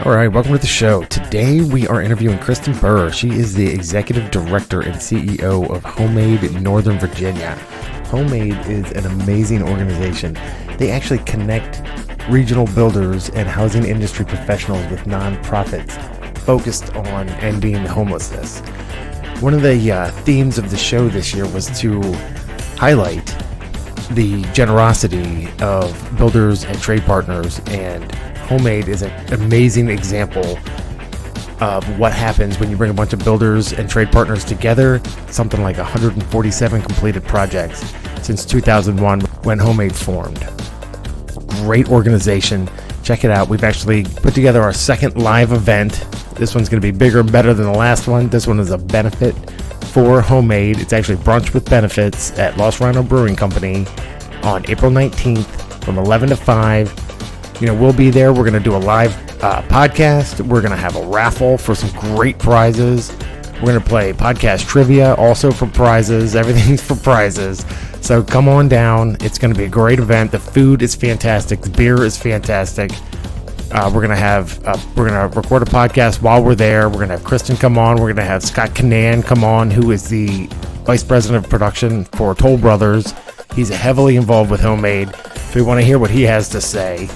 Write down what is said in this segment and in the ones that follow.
All right, welcome to the show. Today we are interviewing Kristyn Burr. She is the Executive Director and CEO of HomeAid Northern Virginia. HomeAid is an amazing organization. They actually connect regional builders and housing industry professionals with nonprofits focused on ending homelessness. One of the themes of the show this year was to highlight the generosity of builders and trade partners, and HomeAid is an amazing example of what happens when you bring a bunch of builders and trade partners together. Something like 147 completed projects since 2001 when HomeAid formed. Great organization. Check it out. We've actually put together our second live event. This one's going to be bigger and better than the last one. This one is a benefit for HomeAid. It's actually brunch with benefits at Lost Rhino Brewing Company on April 19th from 11 to 5. We'll be there. We're going to do a live podcast. We're going to have a raffle for some great prizes. We're going to play podcast trivia also for prizes. Everything's for prizes. So come on down. It's going to be a great event. The food is fantastic. The beer is fantastic. We're going to record a podcast while we're there. We're going to have Kristen come on. We're going to have Scott Canan come on, who is the Vice President of Production for Toll Brothers. He's heavily involved with HomeAid. If we want to hear what he has to say,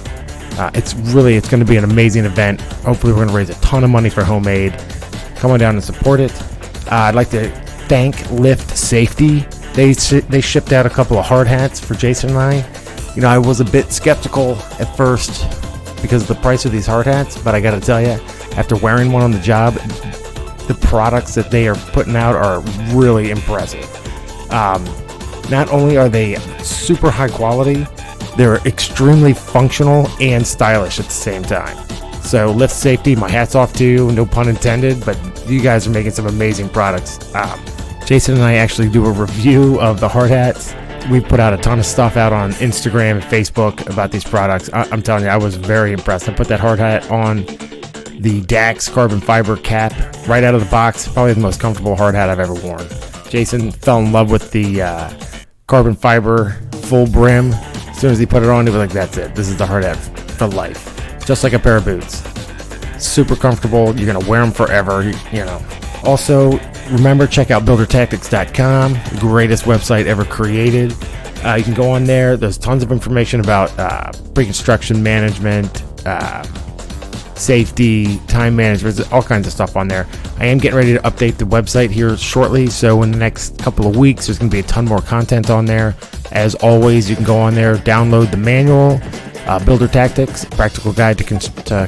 it's going to be an amazing event. Hopefully we're going to raise a ton of money for HomeAid. Come on down and support it. I'd like to thank Lift Safety. They shipped out a couple of hard hats for Jason and I. I was a bit skeptical at first because of the price of these hard hats, but I got to tell you, after wearing one on the job, the products that they are putting out are really impressive. Not only are they super high quality, they're extremely functional and stylish at the same time. So Lift Safety, my hat's off to you, no pun intended, but you guys are making some amazing products. Jason and I actually do a review of the hard hats. We put out a ton of stuff out on Instagram and Facebook about these products. I'm telling you, I was very impressed. I put that hard hat on the Dax carbon fiber cap right out of the box. Probably the most comfortable hard hat I've ever worn. Jason fell in love with the carbon fiber full brim. As soon as he put it on, he was like, that's it. This is the hard hat for life. Just like a pair of boots. Super comfortable. You're going to wear them forever, Also, remember, check out buildertactics.com, greatest website ever created. You can go on there. There's tons of information about pre-construction management, safety, time management. There's all kinds of stuff on there. I am getting ready to update the website here shortly, so in the next couple of weeks, there's going to be a ton more content on there. As always, you can go on there, download the manual, Builder Tactics, Practical Guide to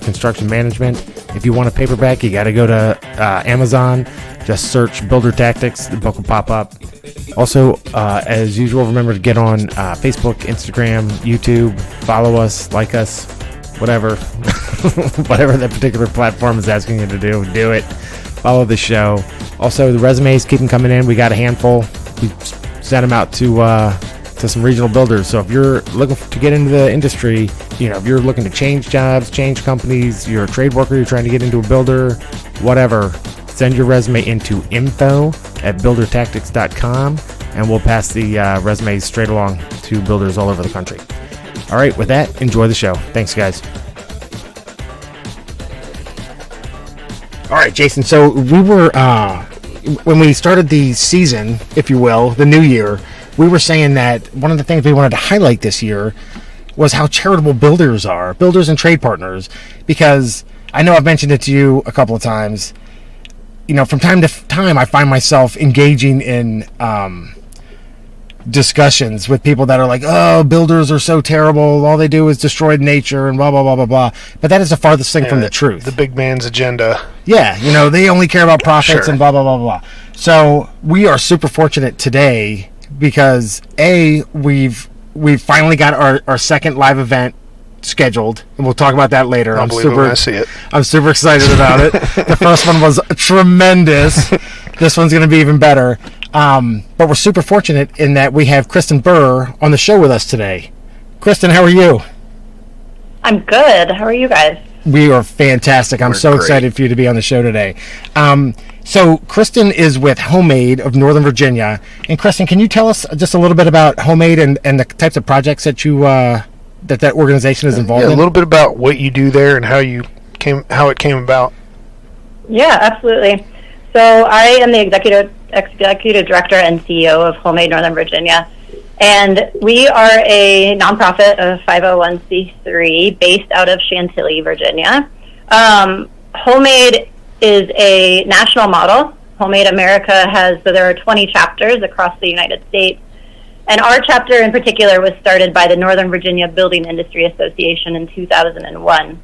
Construction Management. If you want a paperback, you got to go to Amazon. Just search Builder Tactics. The book will pop up. Also, as usual, remember to get on Facebook, Instagram, YouTube. Follow us, like us, whatever. Whatever that particular platform is asking you to do it. Follow the show. Also, the resumes, keep them coming in. We got a handful. We sent them out to some regional builders. So if you're looking to get into the industry, if you're looking to change jobs, change companies, you're a trade worker, you're trying to get into a builder, whatever, send your resume into info@buildertactics.com, and we'll pass the resumes straight along to builders all over the country. All right, with that, enjoy the show. Thanks, guys. All right, Jason, so we were, when we started the season, if you will, the new year, we were saying that one of the things we wanted to highlight this year was how charitable builders are, builders and trade partners, because I know I've mentioned it to you a couple of times. From time to time, I find myself engaging in discussions with people that are like, oh, builders are so terrible, all they do is destroy nature and blah, blah, blah, blah, blah. But that is the farthest thing from the truth. The big man's agenda. Yeah, they only care about profits Sure. and blah, blah, blah, blah. So we are super fortunate today because, we've finally got our second live event scheduled, and we'll talk about that later. I'll believe it when I see it. I'm super excited about it. The first one was tremendous. This one's going to be even better. But we're super fortunate in that we have Kristyn Burr on the show with us today. Kristen, how are you? I'm good. How are you guys? We are fantastic. I'm so excited for you to be on the show today. So Kristen is with HomeAid of Northern Virginia. And Kristen, can you tell us just a little bit about HomeAid and the types of projects that you that organization is involved in? A little bit about what you do there and how it came about. Yeah, absolutely. So I am the executive director and CEO of HomeAid Northern Virginia. And we are a nonprofit of 501c3 based out of Chantilly, Virginia. HomeAid is a national model. HomeAid America there are 20 chapters across the United States. And our chapter in particular was started by the Northern Virginia Building Industry Association in 2001.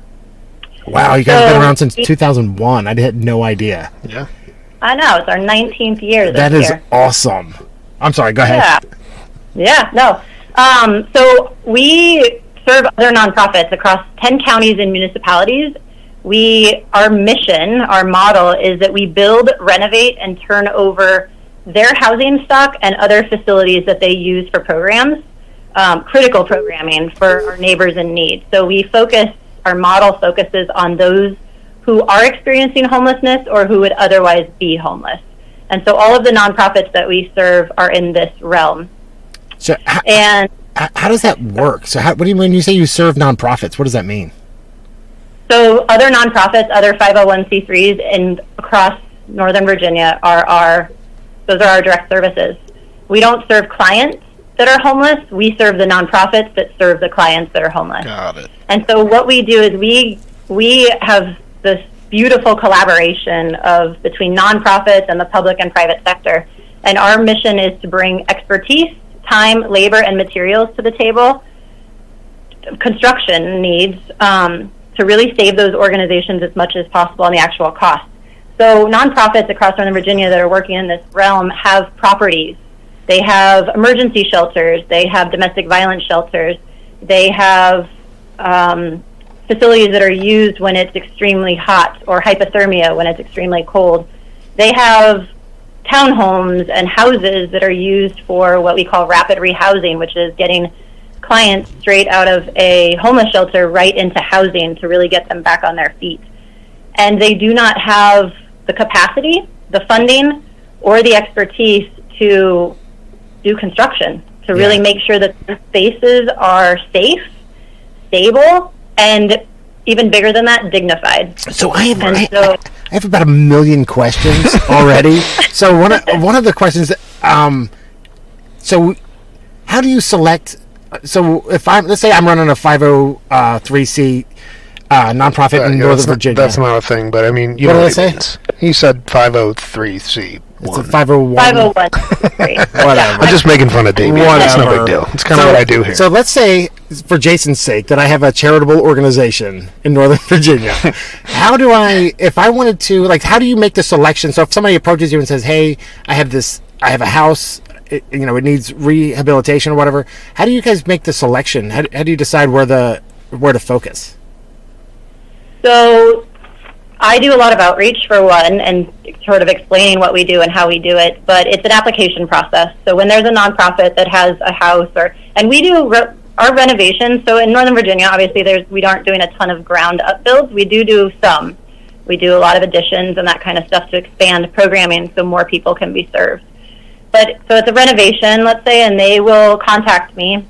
Wow, you guys have been around since 2001. I had no idea. Yeah. I know, it's our 19th year this year. That is awesome. I'm sorry, go ahead. Yeah, no. So we serve other nonprofits across 10 counties and municipalities. Our mission, our model is that we build, renovate, and turn over their housing stock and other facilities that they use for programs, critical programming for our neighbors in need. So our model focuses on those who are experiencing homelessness or who would otherwise be homeless. And so all of the nonprofits that we serve are in this realm. So how does that work? So what do you mean when you say you serve nonprofits? What does that mean? So other nonprofits, other 501c3s across Northern Virginia those are our direct services. We don't serve clients that are homeless. We serve the nonprofits that serve the clients that are homeless. Got it. And so what we do is we have this beautiful collaboration between nonprofits and the public and private sector. And our mission is to bring expertise, time, labor, and materials to the table, construction needs, to really save those organizations as much as possible on the actual cost. So nonprofits across Northern Virginia that are working in this realm have properties. They have emergency shelters. They have domestic violence shelters. They have facilities that are used when it's extremely hot, or hypothermia when it's extremely cold. They have townhomes and houses that are used for what we call rapid rehousing, which is getting clients straight out of a homeless shelter right into housing to really get them back on their feet. And they do not have the capacity, the funding, or the expertise to do construction, to really make sure that the spaces are safe, stable, and even bigger than that, dignified. So I have about 1 million questions already. So one of the questions, so how do you select? So let's say I'm running a 503c nonprofit in Northern Virginia. That's not a thing, but I mean, what did I say? He said 503c. It's a 501. 501. Whatever. I'm just making fun of Damien. It's no big deal. It's kind of what I do here. So let's say, for Jason's sake, that I have a charitable organization in Northern Virginia. How do if I wanted to, how do you make the selection? So if somebody approaches you and says, hey, I have a house, it needs rehabilitation or whatever, how do you guys make the selection? How do you decide where to focus? So I do a lot of outreach, for one, and sort of explaining what we do and how we do it, but it's an application process. So when there's a nonprofit that has a house, and we do our renovations, so in Northern Virginia, obviously we aren't doing a ton of ground up builds. We do some. We do a lot of additions and that kind of stuff to expand programming so more people can be served. So it's a renovation, let's say, and they will contact me.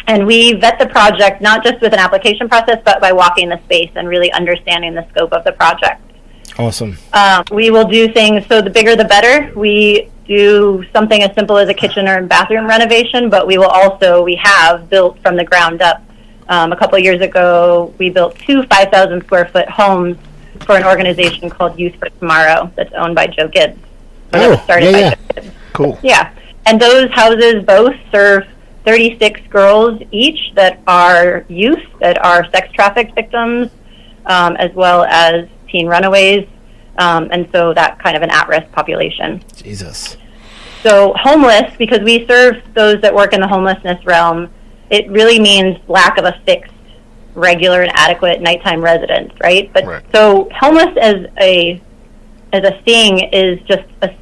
And we vet the project not just with an application process, but by walking the space and really understanding the scope of the project. Awesome. We will do things, so the bigger the better. We do something as simple as a kitchen or bathroom renovation, but we have built from the ground up. A couple of years ago, we built 2 5,000 square foot homes for an organization called Youth for Tomorrow that's owned by Joe Gibbs. Joe Gibbs. Cool. Yeah. And those houses both serve 36 girls each that are youth, that are sex trafficked victims, as well as teen runaways, and so that kind of an at-risk population. Jesus. So homeless, because we serve those that work in the homelessness realm, it really means lack of a fixed, regular, and adequate nighttime residence, right? So homeless as a thing is just a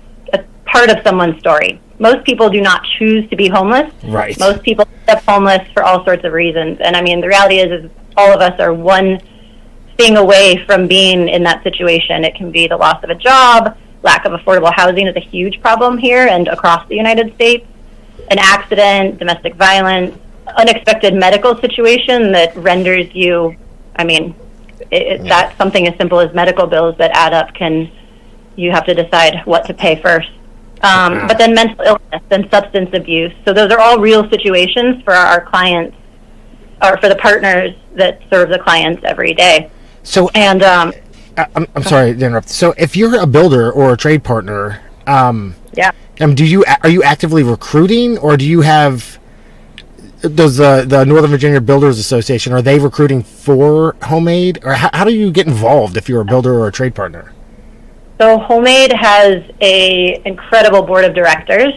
part of someone's story. Most people do not choose to be homeless. Right. Most people end up homeless for all sorts of reasons. And I mean, the reality is all of us are one stepping away from being in that situation. It can be the loss of a job, lack of affordable housing is a huge problem here and across the United States, an accident, domestic violence, unexpected medical situation that renders you, that's something as simple as medical bills that add up you have to decide what to pay first. But then mental illness and substance abuse. So those are all real situations for our clients, or for the partners that serve the clients every day. So, and I'm sorry to interrupt. So, if you're a builder or a trade partner, are you actively recruiting, or do you have? Does the Northern Virginia Builders Association, are they recruiting for HomeAid, or how do you get involved if you're a builder or a trade partner? So HomeAid has a incredible board of directors.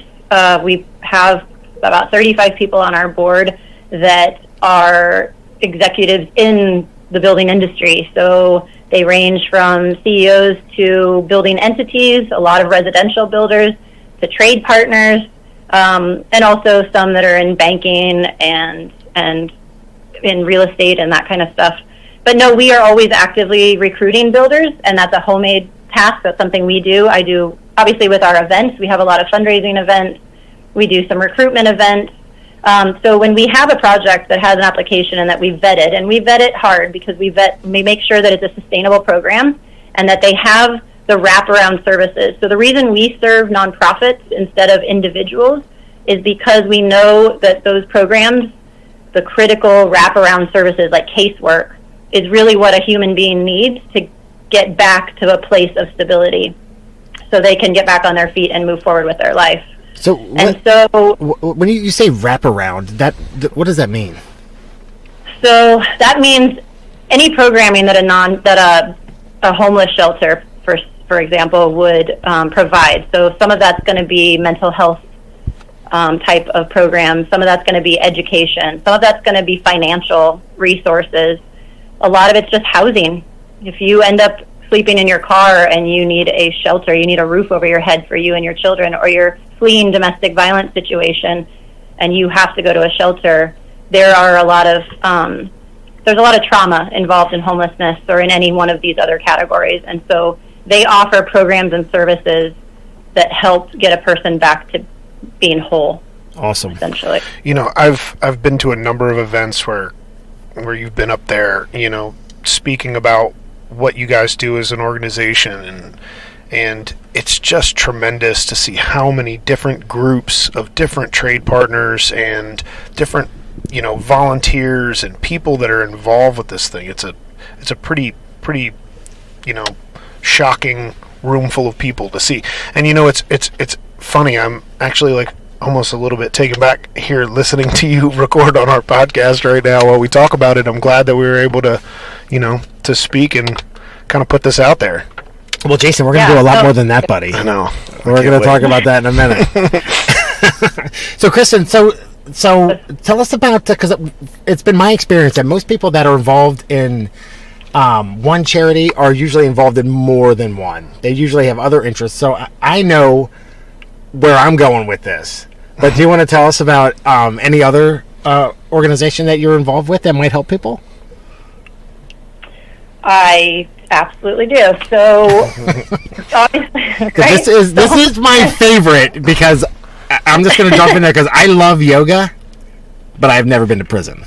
We have about 35 people on our board that are executives in the building industry. So they range from CEOs to building entities, a lot of residential builders, to trade partners, and also some that are in banking and in real estate and that kind of stuff. But no, we are always actively recruiting builders, and that's a HomeAid task. That's something we do. I do, obviously, with our events. We have a lot of fundraising events. We do some recruitment events. So when we have a project that has an application and that we vetted, and we vet it hard because we make sure that it's a sustainable program and that they have the wraparound services. So the reason we serve nonprofits instead of individuals is because we know that those programs, the critical wraparound services like casework, is really what a human being needs to get back to a place of stability so they can get back on their feet and move forward with their life. So when you say wraparound, what does that mean? So that means any programming that a homeless shelter, for example, would provide. So some of that's going to be mental health type of programs. Some of that's going to be education. Some of that's going to be financial resources. A lot of it's just housing. If you end up sleeping in your car and you need a shelter, you need a roof over your head for you and your children, or you're fleeing domestic violence situation and you have to go to a shelter, there's a lot of trauma involved in homelessness or in any one of these other categories. And so they offer programs and services that help get a person back to being whole. Awesome. Essentially. I've been to a number of events where you've been up there, speaking about what you guys do as an organization, and it's just tremendous to see how many different groups of different trade partners and different volunteers and people that are involved with this thing. It's a pretty shocking room full of people to see. And it's funny, I'm actually almost a little bit taken back here listening to you record on our podcast right now while we talk about it. I'm glad that we were able to to speak and kind of put this out there. Well, Jason, we're going to do a lot more than that, buddy. I know. We're going to talk about that in a minute. So, Kristen, so tell us about, because it's been my experience that most people that are involved in one charity are usually involved in more than one. They usually have other interests. So I know where I'm going with this. But do you want to tell us about any other organization that you're involved with that might help people? I absolutely do. So, this is my favorite, because I'm just going to jump in there because I love yoga, but I've never been to prison.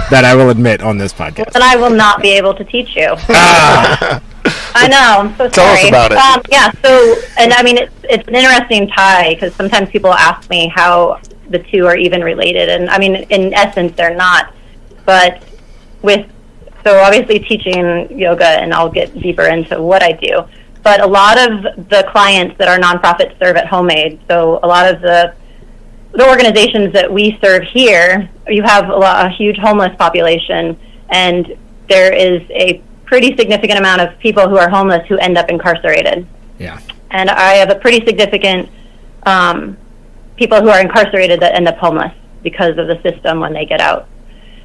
That I will admit on this podcast. And I will not be able to teach you. I know. I'm so sorry. Tell us about it. Yeah. So, and I mean, it's an interesting tie, because sometimes people ask me how the two are even related, and I mean, in essence, they're not. But so obviously teaching yoga, and I'll get deeper into what I do. But a lot of the clients that our nonprofits serve at HomeAid, so a lot of the organizations that we serve here, you have a huge homeless population, and there is a pretty significant amount of people who are homeless who end up incarcerated. Yeah. And I have a pretty significant people who are incarcerated that end up homeless because of the system when they get out.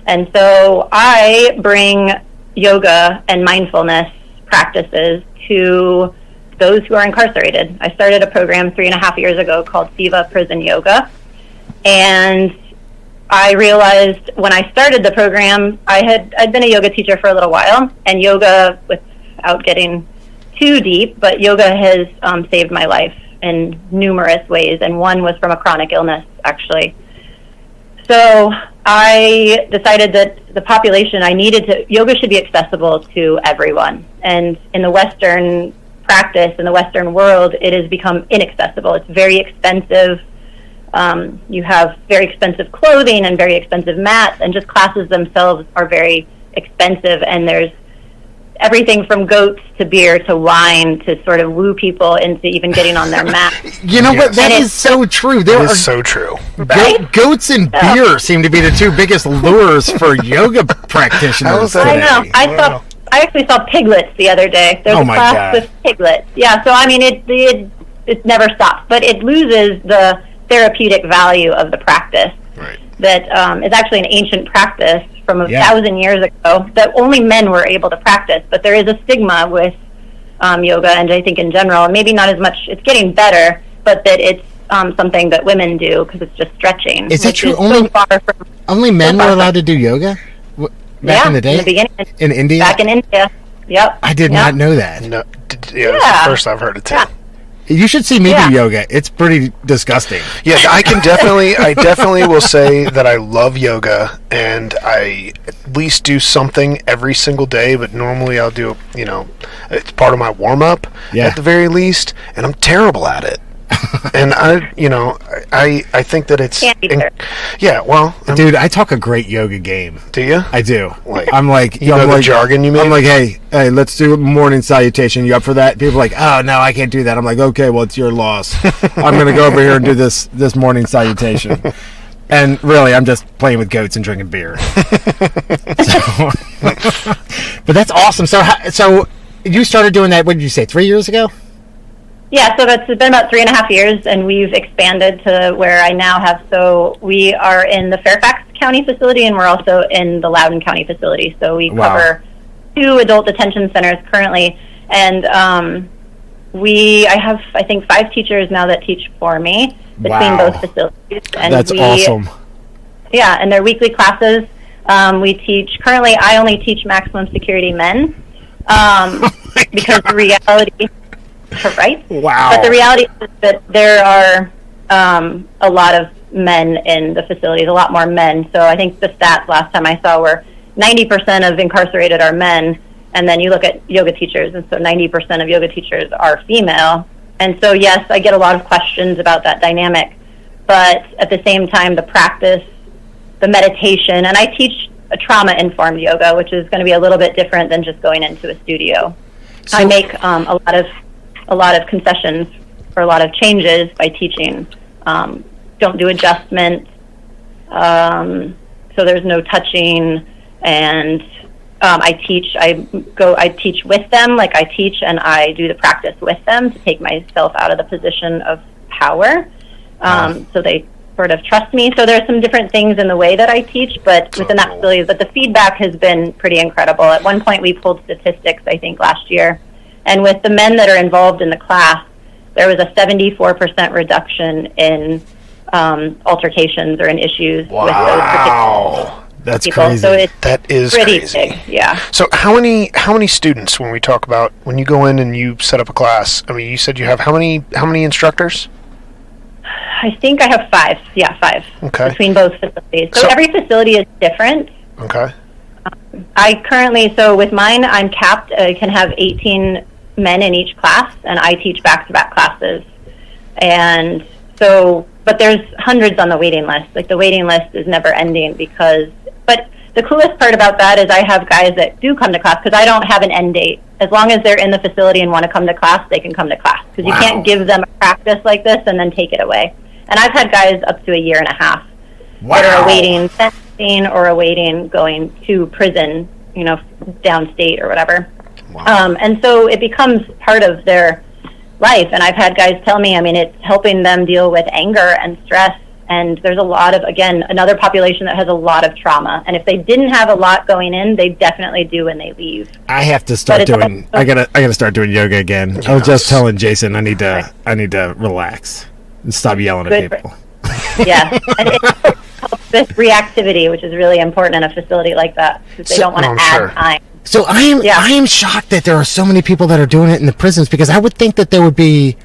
And so I bring yoga and mindfulness practices to those who are incarcerated. I started a program 3.5 years ago called Seva Prison Yoga, and I realized when I started the program, I'd been a yoga teacher for a little while, and yoga, without getting too deep, but yoga has saved my life in numerous ways, and one was from a chronic illness, actually. So I decided that the population yoga should be accessible to everyone. And in the Western practice, in the Western world, it has become inaccessible. It's very expensive. You have very expensive clothing and very expensive mats, and just classes themselves are very expensive. And there's everything from goats to beer to wine to sort of woo people into even getting on their mat. You know what? That is so true. That is so true. Right? Goats and beer seem to be the two biggest lures for yoga practitioners. I know. I actually saw piglets the other day. There's a class with piglets. Yeah, so I mean, it never stops, but it loses the therapeutic value of the practice. Right. That is actually an ancient practice from 1,000 years ago that only men were able to practice. But there is a stigma with yoga, and I think in general, maybe not as much. It's getting better, but that it's something that women do because it's just stretching. Is that true? Only men were allowed to do yoga back in the day. In the beginning, in India. Back in India. Yep. I did not know that. No, that's the first I've heard it too. Yeah. You should see me do yoga. It's pretty disgusting. Yeah, I definitely will say that I love yoga, and I at least do something every single day, but normally I'll do, it's part of my warm-up at the very least, and I'm terrible at it. And I think that it's dude, I talk a great yoga game. Do you? I do. I'm like, the jargon you mean? I'm like, hey, let's do morning salutation. You up for that? People are like, oh no, I can't do that. I'm like, okay, well, it's your loss. I'm gonna go over here and do this morning salutation. And really, I'm just playing with goats and drinking beer. But that's awesome. So you started doing that, what did you say, 3 years ago? Yeah, so it's been about 3.5 years, and we've expanded to where I now have. So we are in the Fairfax County facility, and we're also in the Loudoun County facility. So we cover 2 adult detention centers currently, and I have, I think, 5 teachers now that teach for me between both facilities. And that's awesome. Yeah, and they're weekly classes. We teach, currently I only teach maximum security men because the reality... Right? Wow. But the reality is that there are a lot of men in the facilities, a lot more men. So I think the stats last time I saw were 90% of incarcerated are men, and then you look at yoga teachers, and so 90% of yoga teachers are female. And so, yes, I get a lot of questions about that dynamic, but at the same time, the practice, the meditation, and I teach a trauma-informed yoga, which is going to be a little bit different than just going into a studio. So I make a lot of concessions for a lot of changes by teaching. Don't do adjustments, so there's no touching, and I teach with them, like I teach and I do the practice with them to take myself out of the position of power, so they sort of trust me. So there's some different things in the way that I teach, but within that facility, but the feedback has been pretty incredible. At one point we pulled statistics, I think last year, and with the men that are involved in the class, there was a 74% reduction in altercations or in issues with those particular That's people. crazy. So that is pretty crazy. big, yeah. So how many students, when we talk about when you go in and you set up a class? I mean, you said you have how many instructors? I think I have 5. Yeah, 5. Okay. Between both facilities. So every facility is different. Okay. I currently, so with mine, I'm capped. I can have 18 men in each class, and I teach back-to-back classes. And so, but there's hundreds on the waiting list. Like, the waiting list is never ending but the coolest part about that is I have guys that do come to class because I don't have an end date. As long as they're in the facility and want to come to class, they can come to class. Because you can't give them a practice like this and then take it away. And I've had guys up to a year and a half that are awaiting sentencing or awaiting going to prison, downstate or whatever. Wow. And so it becomes part of their life. And I've had guys tell me, it's helping them deal with anger and stress. And there's a lot of, again, another population that has a lot of trauma. And if they didn't have a lot going in, they definitely do when they leave. I have to start doing. I gotta start doing yoga again. Yes. I was just telling Jason I need to relax and stop yelling at people. Yeah, and it helps this reactivity, which is really important in a facility like that, because they don't want to add time. So I am shocked that there are so many people that are doing it in the prisons, because I would think that there would be,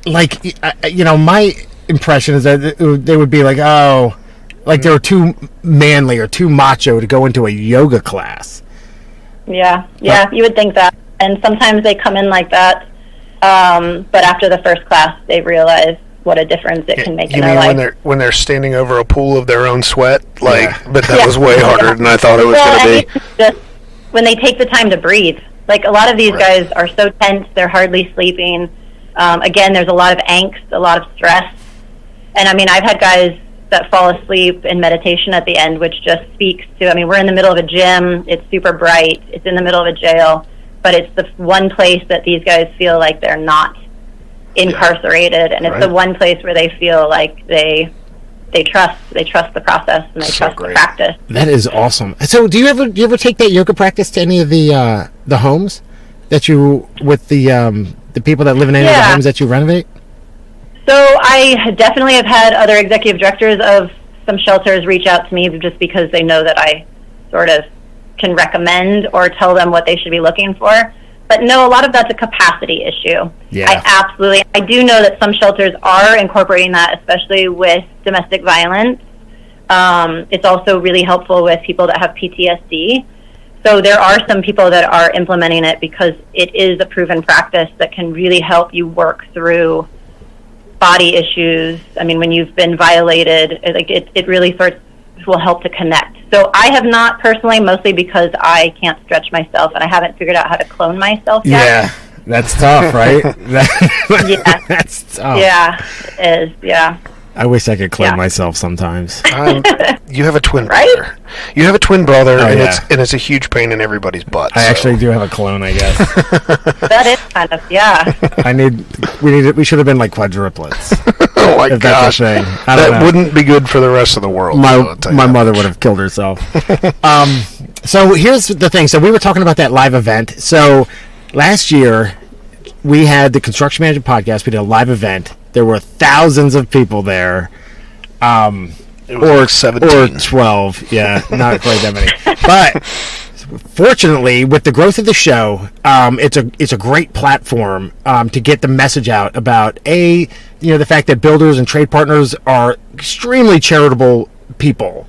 like, my impression is that they would be like, oh, like they were too manly or too macho to go into a yoga class. Yeah, you would think that. And sometimes they come in like that, but after the first class, they realize what a difference it can make in their life. When they're standing over a pool of their own sweat, but that was way harder than I thought it was going to be. Just when they take the time to breathe. Like, a lot of these guys are so tense, they're hardly sleeping. Again, there's a lot of angst, a lot of stress. And I mean, I've had guys that fall asleep in meditation at the end, which just speaks to, I mean, we're in the middle of a gym, it's super bright, it's in the middle of a jail, but it's the one place that these guys feel like they're not incarcerated, and it's the one place where they feel like they trust the process, and they trust the practice. That is awesome. So do you ever take that yoga practice to any of the homes that you, with the people that live in any of the homes that you renovate? So I definitely have had other executive directors of some shelters reach out to me just because they know that I sort of can recommend or tell them what they should be looking for. But no, a lot of that's a capacity issue. Yeah. I do know that some shelters are incorporating that, especially with domestic violence. It's also really helpful with people that have PTSD. So there are some people that are implementing it because it is a proven practice that can really help you work through body issues. I mean, when you've been violated, it really will help to connect. So I have not personally, mostly because I can't stretch myself and I haven't figured out how to clone myself yet. Yeah, that's tough, right? That's tough. Yeah, it is, yeah. I wish I could clone myself sometimes. You have a twin brother. You have a twin brother, and it's a huge pain in everybody's butt. I actually do have a clone, I guess. That is kind of, we should have been like quadruplets. Oh my gosh. That wouldn't be good for the rest of the world. My mother would have killed herself. So here's the thing. So we were talking about that live event. So last year, we had the Construction Manager Podcast. We did a live event. There were thousands of people there. It was like 17. Or 12. Yeah, not quite that many. But fortunately, with the growth of the show, it's a great platform to get the message out about the fact that builders and trade partners are extremely charitable people,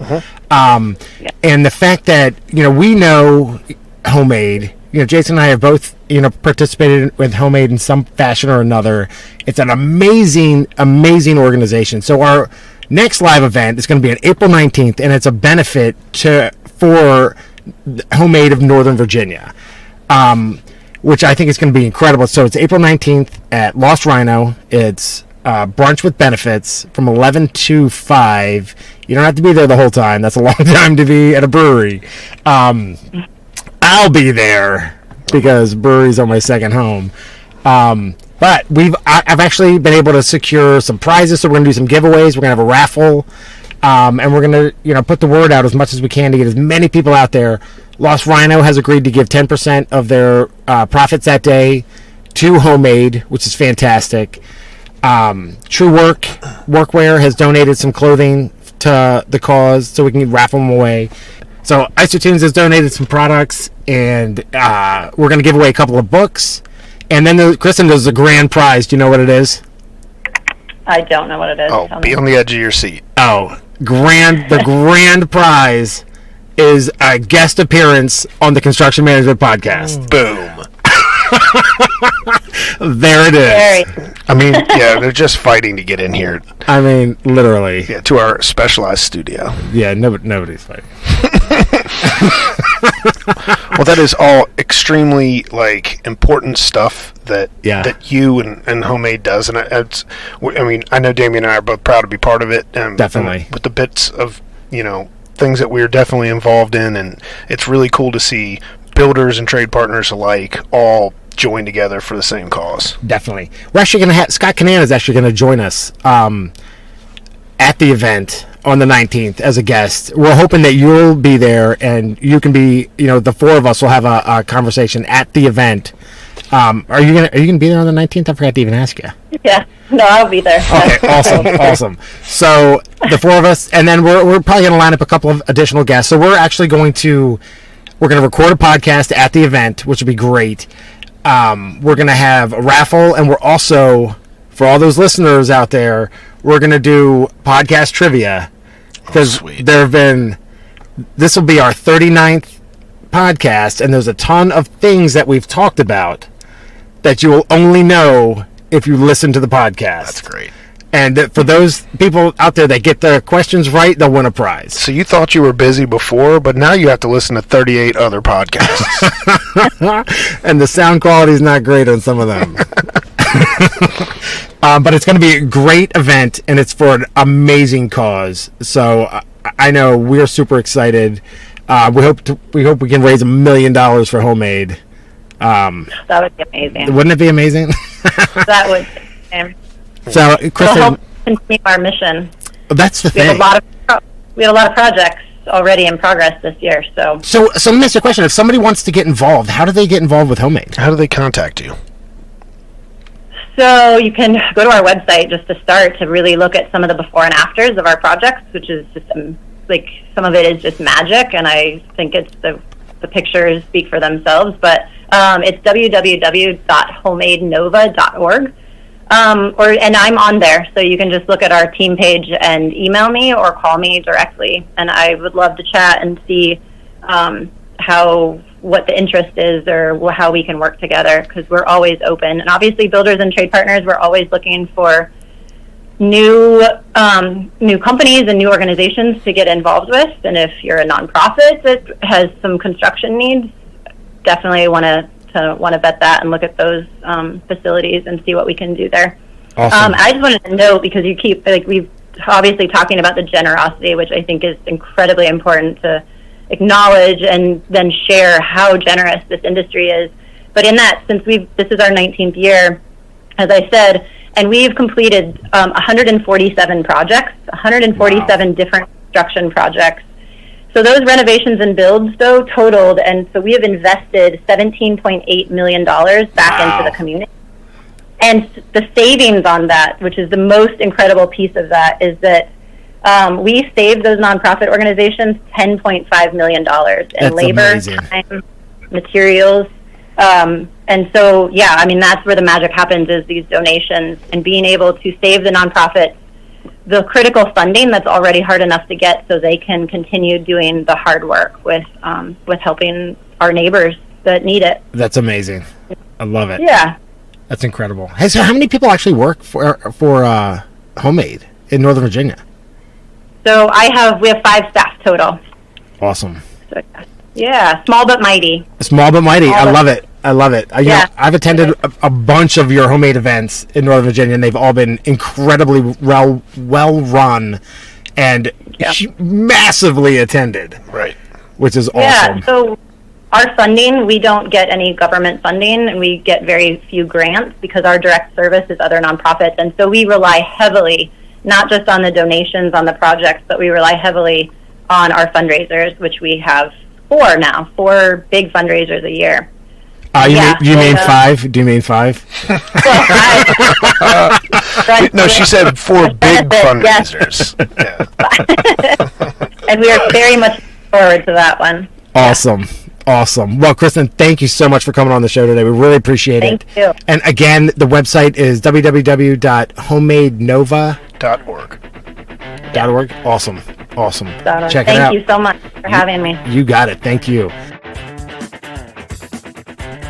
and the fact that we know HomeAid. Jason and I have both participated with HomeAid in some fashion or another. It's an amazing organization. So our next live event is going to be on April 19th, and it's a benefit for HomeAid of Northern Virginia, which I think is going to be incredible. So it's April 19th at Lost Rhino. It's brunch with benefits from 11 to 5. You don't have to be there the whole time. That's a long time to be at a brewery. I'll be there because breweries are my second home. But I've actually been able to secure some prizes, so we're going to do some giveaways. We're going to have a raffle. And we're going to put the word out as much as we can to get as many people out there. Lost Rhino has agreed to give 10% of their profits that day to HomeAid, which is fantastic. True Workwear has donated some clothing to the cause so we can raffle them away. So Isotunes has donated some products, and we're going to give away a couple of books. And then Kristen does the grand prize. Do you know what it is? I don't know what it is. Oh, be on the edge of your seat. Oh, the grand prize is a guest appearance on the Construction Management Podcast. Boom. There it is. I mean, they're just fighting to get in here. I mean, literally. Yeah, to our specialized studio. Yeah, nobody's fighting. Well, that is all extremely important stuff that you and HomeAid does, and I know Damien and I are both proud to be part of it. Definitely, with the bits of things that we're definitely involved in, and it's really cool to see builders and trade partners alike all join together for the same cause. Definitely, we're actually going to have Scott Canana is actually going to join us at the event on the 19th as a guest. We're hoping that you'll be there and you can be, the four of us will have a conversation at the event Are you gonna be there on the 19th? I forgot to even ask you. Yeah, no, I'll be there. Okay, awesome. So the four of us, and then we're probably gonna line up a couple of additional guests. So we're actually going to record a podcast at the event, which would be great. We're gonna have a raffle, and we're also, for all those listeners out there, we're gonna do podcast trivia because this will be our 39th podcast, and there's a ton of things that we've talked about that you will only know if you listen to the podcast. That's great. And for those people out there that get the questions right, they'll win a prize. So you thought you were busy before, but now you have to listen to 38 other podcasts. And the sound quality is not great on some of them. But it's going to be a great event, and it's for an amazing cause. So I know we're super excited. We hope we can raise $1 million for HomeAid. That would be amazing. Wouldn't it be amazing? That would be amazing. So, It'll Kristen, help continue our mission. That's the We have thing. we have a lot of projects already in progress this year. So let me ask you a question. If somebody wants to get involved, how do they get involved with HomeAid? How do they contact you? So you can go to our website just to start to really look at some of the before and afters of our projects, which is just like some of it is just magic, and I think it's the pictures speak for themselves. But it's www.homeaidnova.org. And I'm on there, so you can just look at our team page and email me or call me directly, and I would love to chat and see what the interest is or how we can work together, because we're always open. And obviously, builders and trade partners, we're always looking for new companies and new organizations to get involved with. And if you're a nonprofit that has some construction needs, definitely want to vet that and look at those facilities and see what we can do there. Awesome. I just wanted to note, because you keep we've obviously talking about the generosity, which I think is incredibly important to acknowledge and then share how generous this industry is. But in that, since this is our 19th year, as I said, and we've completed 147 projects, 147 different construction projects. So those renovations and builds, though, totaled, and so we have invested $17.8 million back into the community. And the savings on that, which is the most incredible piece of that, is that we saved those nonprofit organizations $10.5 million in That's labor, amazing. time, materials. And so, yeah, I mean, that's where the magic happens, is these donations and being able to save the nonprofits the critical funding that's already hard enough to get, so they can continue doing the hard work with helping our neighbors that need it. That's amazing. I love it. Yeah. That's incredible. Hey, so how many people actually work for HomeAid in Northern Virginia? So we have 5 staff total. Awesome. So, yeah, small but mighty. Small but mighty. I love it. I love it. You Yeah. know, I've attended a bunch of your HomeAid events in Northern Virginia, and they've all been incredibly well run and massively attended. Right. Which is awesome. Yeah, so our funding, we don't get any government funding, and we get very few grants because our direct service is other nonprofits. And so we rely heavily, not just on the donations on the projects, but we rely heavily on our fundraisers, which we have 4 big fundraisers a year. You mean 5? Do you mean 5? No, she said 4 big fundraisers. Yeah. And we are very much forward to that one. Awesome. Awesome. Well, Kristen, thank you so much for coming on the show today. We really appreciate it. Thank you. And again, the website is www.homeaidnova.org. Awesome. Check it out. Thank you so much for having me. You got it. Thank you.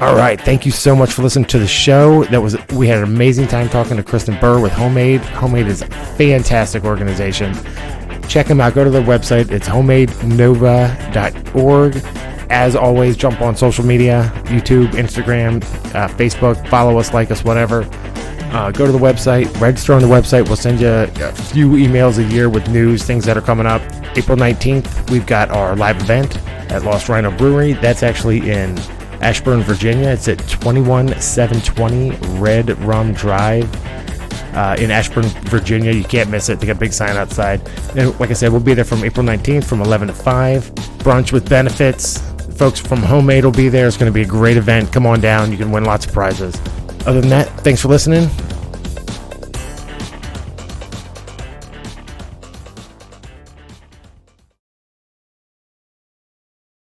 All right. Thank you so much for listening to the show. We had an amazing time talking to Kristyn Burr with HomeAid. HomeAid is a fantastic organization. Check them out. Go to their website. It's homeaidnova.org. As always, jump on social media, YouTube, Instagram, Facebook. Follow us, like us, whatever. Go to the website. Register on the website. We'll send you a few emails a year with news, things that are coming up. April 19th, we've got our live event at Lost Rhino Brewery. That's actually in Ashburn, Virginia. It's at 21720 Red Rum Drive in Ashburn, Virginia. You can't miss it. They got a big sign outside. And like I said, we'll be there from April 19th from 11 to 5. Brunch with benefits. Folks from HomeAid will be there. It's going to be a great event. Come on down. You can win lots of prizes. Other than that, thanks for listening.